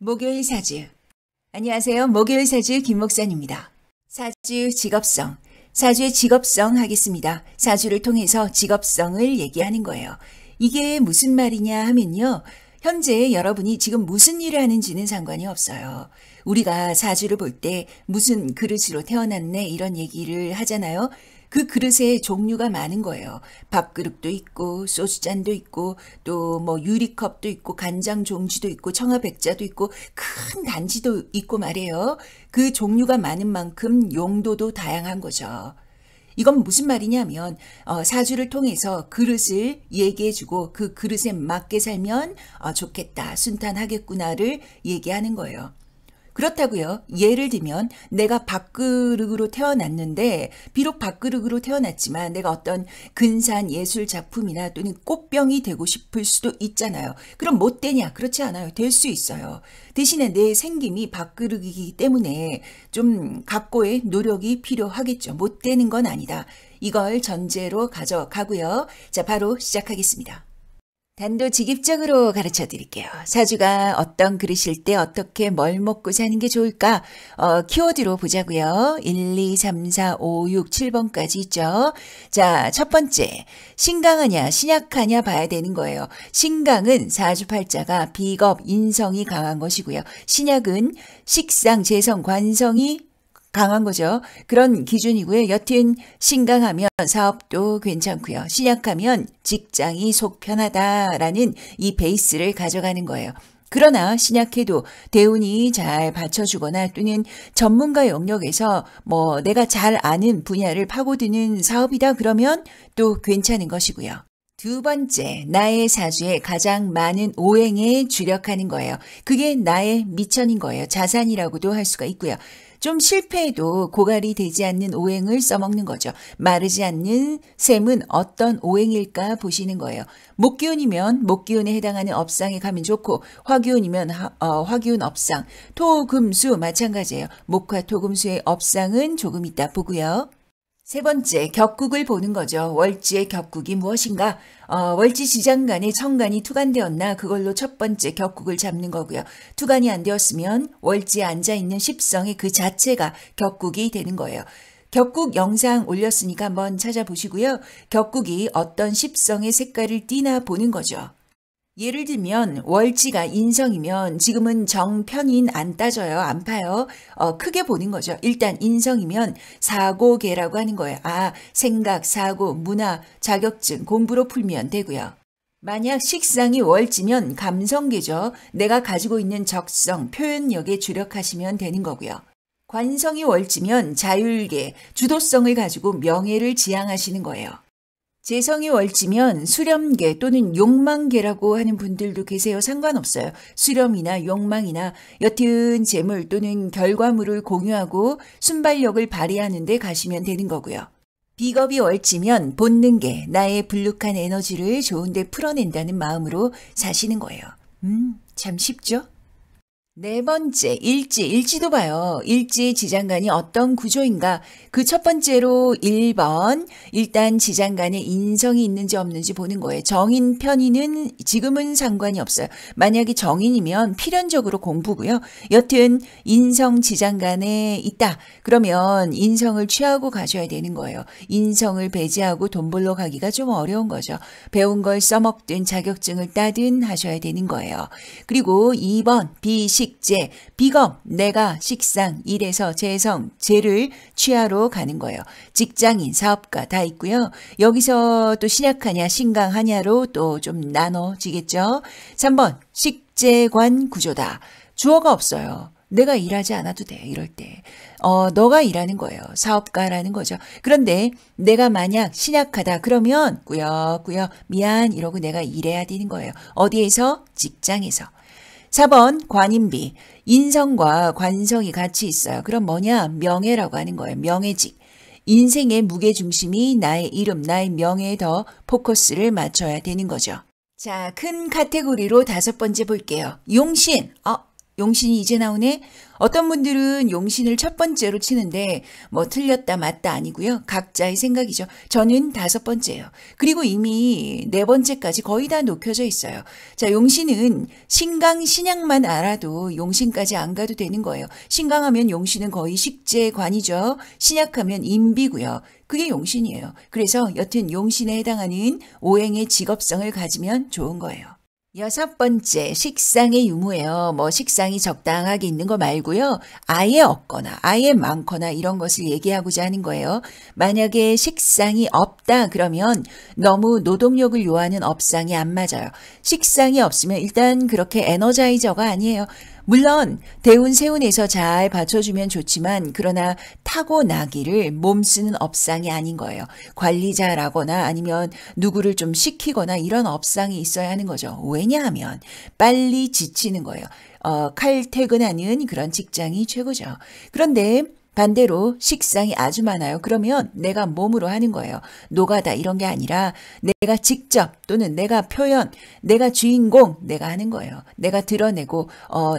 목요일 사주. 안녕하세요. 목요일 사주 김 목사입니다. 사주 직업성. 사주의 직업성 하겠습니다. 사주를 통해서 직업성을 얘기하는 거예요. 이게 무슨 말이냐 하면요. 현재 여러분이 지금 무슨 일을 하는지는 상관이 없어요. 우리가 사주를 볼 때 무슨 그릇으로 태어났네 이런 얘기를 하잖아요. 그 그릇에 종류가 많은 거예요. 밥그릇도 있고 소주잔도 있고 또 뭐 유리컵도 있고 간장 종지도 있고 청아백자도 있고 큰 단지도 있고 말이에요. 그 종류가 많은 만큼 용도도 다양한 거죠. 이건 무슨 말이냐면 사주를 통해서 그릇을 얘기해주고 그 그릇에 맞게 살면 좋겠다, 순탄하겠구나를 얘기하는 거예요. 그렇다고요. 예를 들면 내가 밥그릇으로 태어났는데 비록 밥그릇으로 태어났지만 내가 어떤 근사한 예술 작품이나 또는 꽃병이 되고 싶을 수도 있잖아요. 그럼 못 되냐? 그렇지 않아요. 될 수 있어요. 대신에 내 생김이 밥그릇이기 때문에 좀 각고의 노력이 필요하겠죠. 못 되는 건 아니다. 이걸 전제로 가져가고요. 자, 바로 시작하겠습니다. 단도직입적으로 가르쳐 드릴게요. 사주가 어떤 그릇일 때 어떻게 뭘 먹고 사는 게 좋을까? 키워드로 보자고요. 1, 2, 3, 4, 5, 6, 7번까지 있죠. 자, 첫 번째. 신강하냐 신약하냐 봐야 되는 거예요. 신강은 사주팔자가 비겁, 인성이 강한 것이고요. 신약은 식상, 재성, 관성이 강한 거죠. 그런 기준이고요. 여튼 신강하면 사업도 괜찮고요. 신약하면 직장이 속 편하다라는 이 베이스를 가져가는 거예요. 그러나 신약해도 대운이 잘 받쳐주거나 또는 전문가 영역에서 뭐 내가 잘 아는 분야를 파고드는 사업이다 그러면 또 괜찮은 것이고요. 두 번째, 나의 사주에 가장 많은 오행에 주력하는 거예요. 그게 나의 미천인 거예요. 자산이라고도 할 수가 있고요. 좀 실패해도 고갈이 되지 않는 오행을 써먹는 거죠. 마르지 않는 셈은 어떤 오행일까 보시는 거예요. 목기운이면 목기운에 해당하는 업상에 가면 좋고 화기운이면 화기운 업상, 토금수 마찬가지예요. 목화 토금수의 업상은 조금 이따 보고요. 세 번째, 격국을 보는 거죠. 월지의 격국이 무엇인가? 월지 지장간에 천간이 투간되었나? 그걸로 첫 번째 격국을 잡는 거고요. 투간이 안 되었으면 월지에 앉아있는 십성의 그 자체가 격국이 되는 거예요. 격국 영상 올렸으니까 한번 찾아보시고요. 격국이 어떤 십성의 색깔을 띠나 보는 거죠. 예를 들면 월지가 인성이면 지금은 정편인 안 따져요. 안 파요. 크게 보는 거죠. 일단 인성이면 사고계라고 하는 거예요. 생각, 사고, 문화, 자격증, 공부로 풀면 되고요. 만약 식상이 월지면 감성계죠. 내가 가지고 있는 적성, 표현력에 주력하시면 되는 거고요. 관성이 월지면 자율계, 주도성을 가지고 명예를 지향하시는 거예요. 재성이 월지면 수렴계 또는 욕망계라고 하는 분들도 계세요. 상관없어요. 수렴이나 욕망이나 여튼 재물 또는 결과물을 공유하고 순발력을 발휘하는 데 가시면 되는 거고요. 비겁이 월지면 본능계, 나의 불룩한 에너지를 좋은 데 풀어낸다는 마음으로 사시는 거예요. 참 쉽죠? 네 번째, 일지도 봐요. 일지 지장간이 어떤 구조인가? 그 첫 번째로 1번, 일단 지장간에 인성이 있는지 없는지 보는 거예요. 정인, 편인은 지금은 상관이 없어요. 만약에 정인이면 필연적으로 공부고요. 여튼 인성 지장간에 있다. 그러면 인성을 취하고 가셔야 되는 거예요. 인성을 배제하고 돈 벌러 가기가 좀 어려운 거죠. 배운 걸 써먹든 자격증을 따든 하셔야 되는 거예요. 그리고 2번, 식재, 비겁, 내가 식상, 일에서 재성, 재를 취하러 가는 거예요. 직장인, 사업가 다 있고요. 여기서 또 신약하냐, 신강하냐로 또 좀 나눠지겠죠. 3번, 식재관 구조다. 주어가 없어요. 내가 일하지 않아도 돼, 이럴 때. 너가 일하는 거예요. 사업가라는 거죠. 그런데 내가 만약 신약하다 그러면 꾸역꾸역 미안 이러고 내가 일해야 되는 거예요. 어디에서? 직장에서. 4번 관인비, 인성과 관성이 같이 있어요. 그럼 뭐냐? 명예라고 하는 거예요. 명예직. 인생의 무게중심이 나의 이름, 나의 명예에 더 포커스를 맞춰야 되는 거죠. 자, 큰 카테고리로 5번째 볼게요. 용신. 용신이 이제 나오네? 어떤 분들은 용신을 첫 번째로 치는데 뭐 틀렸다 맞다 아니고요. 각자의 생각이죠. 저는 5번째예요. 그리고 이미 4번째까지 거의 다 녹혀져 있어요. 자, 용신은 신강, 신약만 알아도 용신까지 안 가도 되는 거예요. 신강하면 용신은 거의 식재관이죠. 신약하면 인비고요. 그게 용신이에요. 그래서 여튼 용신에 해당하는 오행의 직업성을 가지면 좋은 거예요. 6번째, 식상의 유무예요. 뭐 식상이 적당하게 있는 거 말고요. 아예 없거나 아예 많거나 이런 것을 얘기하고자 하는 거예요. 만약에 식상이 없다 그러면 너무 노동력을 요하는 업상이 안 맞아요. 식상이 없으면 일단 그렇게 에너자이저가 아니에요. 물론 대운 세운에서 잘 받쳐주면 좋지만 그러나 타고나기를 몸쓰는 업상이 아닌 거예요. 관리자라거나 아니면 누구를 좀 시키거나 이런 업상이 있어야 하는 거죠. 왜냐하면 빨리 지치는 거예요. 칼퇴근하는 그런 직장이 최고죠. 그런데 반대로 식상이 아주 많아요. 그러면 내가 몸으로 하는 거예요. 노가다 이런 게 아니라 내가 직접 또는 내가 표현, 내가 주인공, 내가 하는 거예요. 내가 드러내고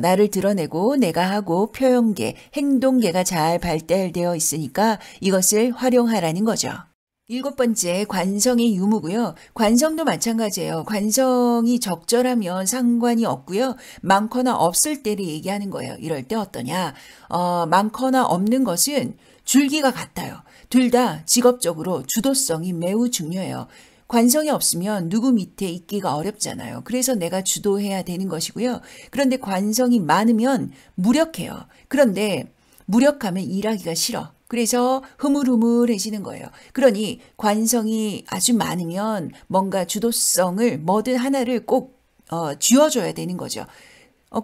나를 드러내고 내가 하고 표현계, 행동계가 잘 발달되어 있으니까 이것을 활용하라는 거죠. 7번째, 관성의 유무고요. 관성도 마찬가지예요. 관성이 적절하면 상관이 없고요. 많거나 없을 때를 얘기하는 거예요. 이럴 때 어떠냐? 많거나 없는 것은 줄기가 같아요. 둘 다 직업적으로 주도성이 매우 중요해요. 관성이 없으면 누구 밑에 있기가 어렵잖아요. 그래서 내가 주도해야 되는 것이고요. 그런데 관성이 많으면 무력해요. 그런데 무력하면 일하기가 싫어. 그래서 흐물흐물해지는 거예요. 그러니 관성이 아주 많으면 뭔가 주도성을 뭐든 하나를 꼭 쥐어줘야 되는 거죠.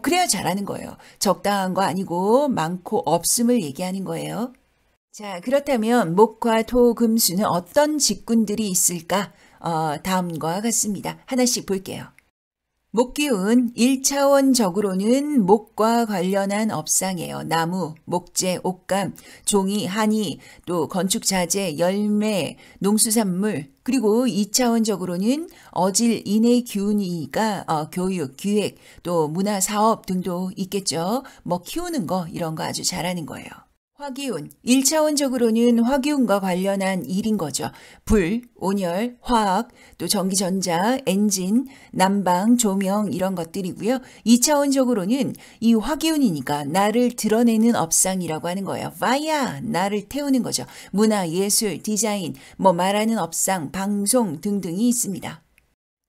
그래야 잘하는 거예요. 적당한 거 아니고 많고 없음을 얘기하는 거예요. 자, 그렇다면 목화, 토, 금수는 어떤 직군들이 있을까? 다음과 같습니다. 하나씩 볼게요. 목기운 1차원적으로는 목과 관련한 업상이에요. 나무, 목재, 옷감, 종이, 한의, 또 건축자재, 열매, 농수산물, 그리고 2차원적으로는 어질, 인의 기운이니까 교육, 기획, 또 문화, 사업 등도 있겠죠. 뭐 키우는 거 이런 거 아주 잘하는 거예요. 화기운, 1차원적으로는 화기운과 관련한 일인 거죠. 불, 온열, 화학, 또 전기전자, 엔진, 난방, 조명 이런 것들이고요. 2차원적으로는 이 화기운이니까 나를 드러내는 업상이라고 하는 거예요. 파이어, 나를 태우는 거죠. 문화, 예술, 디자인, 뭐 말하는 업상, 방송 등등이 있습니다.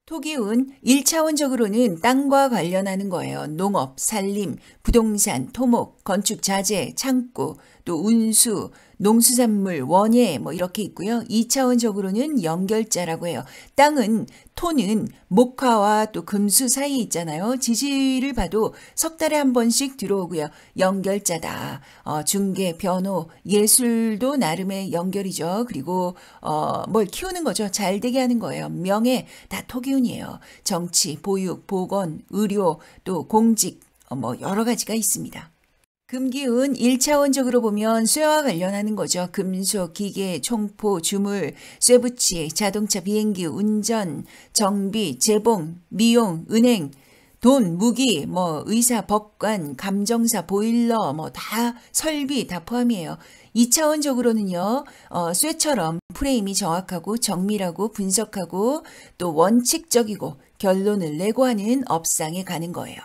토기운 1차원적으로는 땅과 관련하는 거예요. 농업, 산림, 부동산, 토목, 건축 자재, 창고, 또 운수, 농수산물, 원예 뭐 이렇게 있고요. 2차원적으로는 연결자라고 해요. 땅은 토는 목화와 또 금수 사이에 있잖아요. 지지를 봐도 석 달에 한 번씩 들어오고요. 연결자다. 중개, 변호, 예술도 나름의 연결이죠. 그리고 뭘 키우는 거죠. 잘 되게 하는 거예요. 명예 다 토기운이에요. 정치, 보육, 보건, 의료, 또 공직 뭐 여러 가지가 있습니다. 금기운 1차원적으로 보면 쇠와 관련하는 거죠. 금속, 기계, 총포, 주물, 쇠붙이, 자동차, 비행기, 운전, 정비, 재봉, 미용, 은행, 돈, 무기, 뭐 의사, 법관, 감정사, 보일러 뭐 다 설비 다 포함이에요. 2차원적으로는요. 쇠처럼 프레임이 정확하고 정밀하고 분석하고 또 원칙적이고 결론을 내고 하는 업상에 가는 거예요.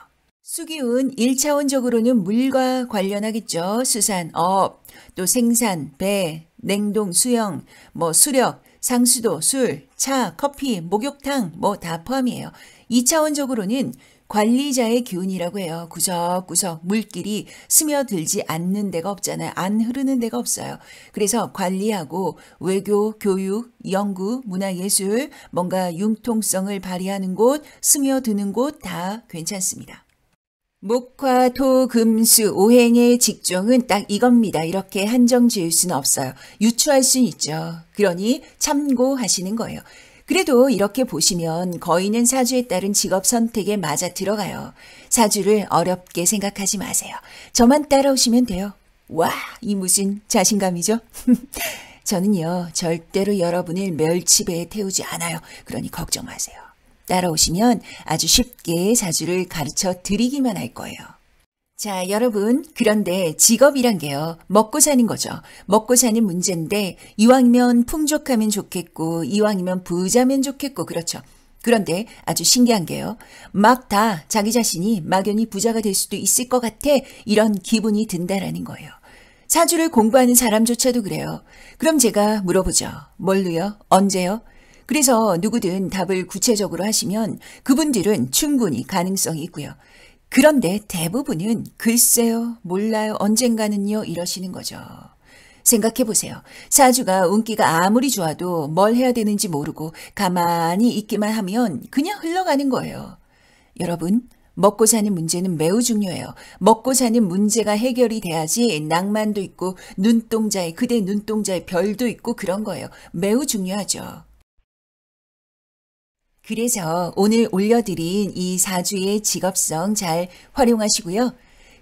수기운 1차원적으로는 물과 관련하겠죠. 수산, 업, 또 생산, 배, 냉동, 수영, 뭐 수력, 상수도, 술, 차, 커피, 목욕탕 뭐 다 포함이에요. 2차원적으로는 관리자의 기운이라고 해요. 구석구석 물길이 스며들지 않는 데가 없잖아요. 안 흐르는 데가 없어요. 그래서 관리하고 외교, 교육, 연구, 문화예술, 뭔가 융통성을 발휘하는 곳, 스며드는 곳 다 괜찮습니다. 목화, 토, 금수, 오행의 직종은 딱 이겁니다. 이렇게 한정 지을 수는 없어요. 유추할 수는 있죠. 그러니 참고하시는 거예요. 그래도 이렇게 보시면 거인은 사주에 따른 직업 선택에 맞아 들어가요. 사주를 어렵게 생각하지 마세요. 저만 따라오시면 돼요. 와, 이 무슨 자신감이죠? 저는요, 절대로 여러분을 멸치배에 태우지 않아요. 그러니 걱정 마세요. 따라오시면 아주 쉽게 사주를 가르쳐 드리기만 할 거예요. 자, 여러분, 그런데 직업이란 게요, 먹고 사는 거죠. 먹고 사는 문제인데, 이왕이면 풍족하면 좋겠고, 이왕이면 부자면 좋겠고, 그렇죠. 그런데 아주 신기한 게요, 막 다 자기 자신이 막연히 부자가 될 수도 있을 것 같아, 이런 기분이 든다라는 거예요. 사주를 공부하는 사람조차도 그래요. 그럼 제가 물어보죠. 뭘로요? 언제요? 그래서 누구든 답을 구체적으로 하시면 그분들은 충분히 가능성이 있고요. 그런데 대부분은 글쎄요, 몰라요, 언젠가는요 이러시는 거죠. 생각해 보세요. 사주가 운기가 아무리 좋아도 뭘 해야 되는지 모르고 가만히 있기만 하면 그냥 흘러가는 거예요. 여러분, 먹고 사는 문제는 매우 중요해요. 먹고 사는 문제가 해결이 돼야지 낭만도 있고 눈동자에 그대 눈동자에 별도 있고 그런 거예요. 매우 중요하죠. 그래서 오늘 올려드린 이 사주의 직업성 잘 활용하시고요.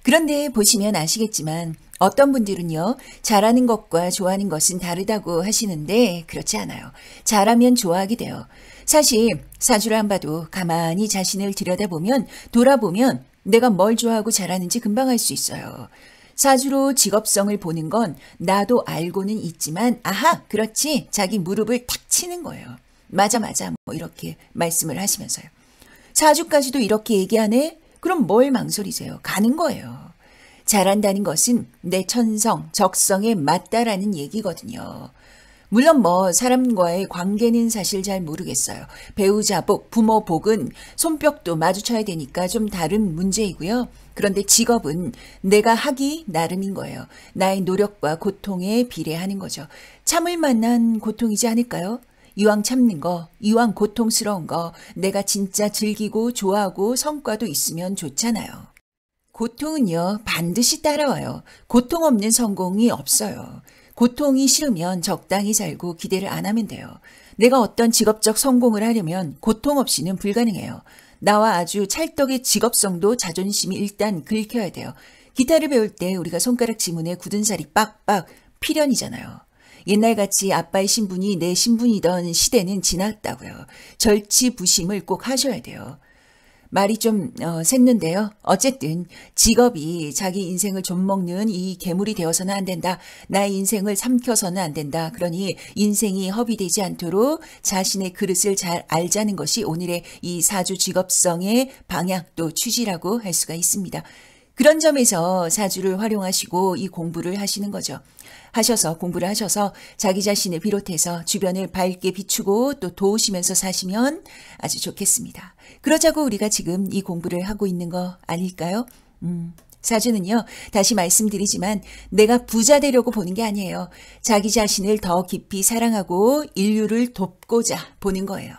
그런데 보시면 아시겠지만 어떤 분들은요, 잘하는 것과 좋아하는 것은 다르다고 하시는데 그렇지 않아요. 잘하면 좋아하게 돼요. 사실 사주를 안 봐도 가만히 자신을 들여다보면 돌아보면 내가 뭘 좋아하고 잘하는지 금방 알 수 있어요. 사주로 직업성을 보는 건 나도 알고는 있지만 아하, 그렇지, 자기 무릎을 탁 치는 거예요. 맞아, 맞아, 뭐 이렇게 말씀을 하시면서요. 사주까지도 이렇게 얘기하네? 그럼 뭘 망설이세요? 가는 거예요. 잘한다는 것은 내 천성, 적성에 맞다라는 얘기거든요. 물론 뭐 사람과의 관계는 사실 잘 모르겠어요. 배우자 복, 부모 복은 손뼉도 마주쳐야 되니까 좀 다른 문제이고요. 그런데 직업은 내가 하기 나름인 거예요. 나의 노력과 고통에 비례하는 거죠. 참을 만한 고통이지 않을까요? 이왕 참는 거, 이왕 고통스러운 거, 내가 진짜 즐기고 좋아하고 성과도 있으면 좋잖아요. 고통은요, 반드시 따라와요. 고통 없는 성공이 없어요. 고통이 싫으면 적당히 살고 기대를 안 하면 돼요. 내가 어떤 직업적 성공을 하려면 고통 없이는 불가능해요. 나와 아주 찰떡의 직업성도 자존심이 일단 긁혀야 돼요. 기타를 배울 때 우리가 손가락 지문에 굳은 살이 빡빡 필연이잖아요. 옛날같이 아빠의 신분이 내 신분이던 시대는 지났다고요. 절치부심을 꼭 하셔야 돼요. 말이 좀 샜는데요. 어쨌든 직업이 자기 인생을 좀먹는 이 괴물이 되어서는 안 된다. 나의 인생을 삼켜서는 안 된다. 그러니 인생이 허비되지 않도록 자신의 그릇을 잘 알자는 것이 오늘의 이 사주 직업성의 방향 또 취지라고 할 수가 있습니다. 그런 점에서 사주를 활용하시고 이 공부를 하시는 거죠. 공부를 하셔서 자기 자신을 비롯해서 주변을 밝게 비추고 또 도우시면서 사시면 아주 좋겠습니다. 그러자고 우리가 지금 이 공부를 하고 있는 거 아닐까요? 사주는요, 다시 말씀드리지만 내가 부자 되려고 보는 게 아니에요. 자기 자신을 더 깊이 사랑하고 인류를 돕고자 보는 거예요.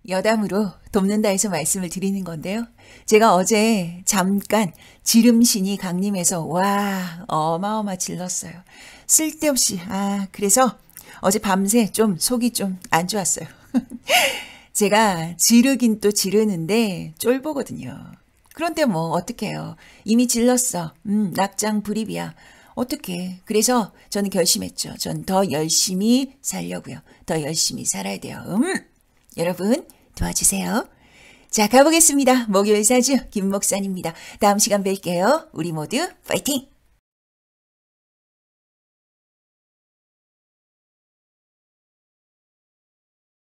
여담으로 돕는다 해서 말씀을 드리는 건데요. 제가 어제 잠깐 지름신이 강림해서 와, 어마어마 질렀어요. 쓸데없이. 그래서 어제 밤새 좀 속이 좀 안 좋았어요. 제가 지르긴 또 지르는데 쫄보거든요. 그런데 뭐 어떡해요. 이미 질렀어. 낙장 불입이야. 어떡해. 그래서 저는 결심했죠. 전 더 열심히 살려고요. 더 열심히 살아야 돼요. 여러분 도와주세요. 자, 가보겠습니다. 목요일 사주 김 목사입니다. 다음 시간 뵐게요. 우리 모두 파이팅!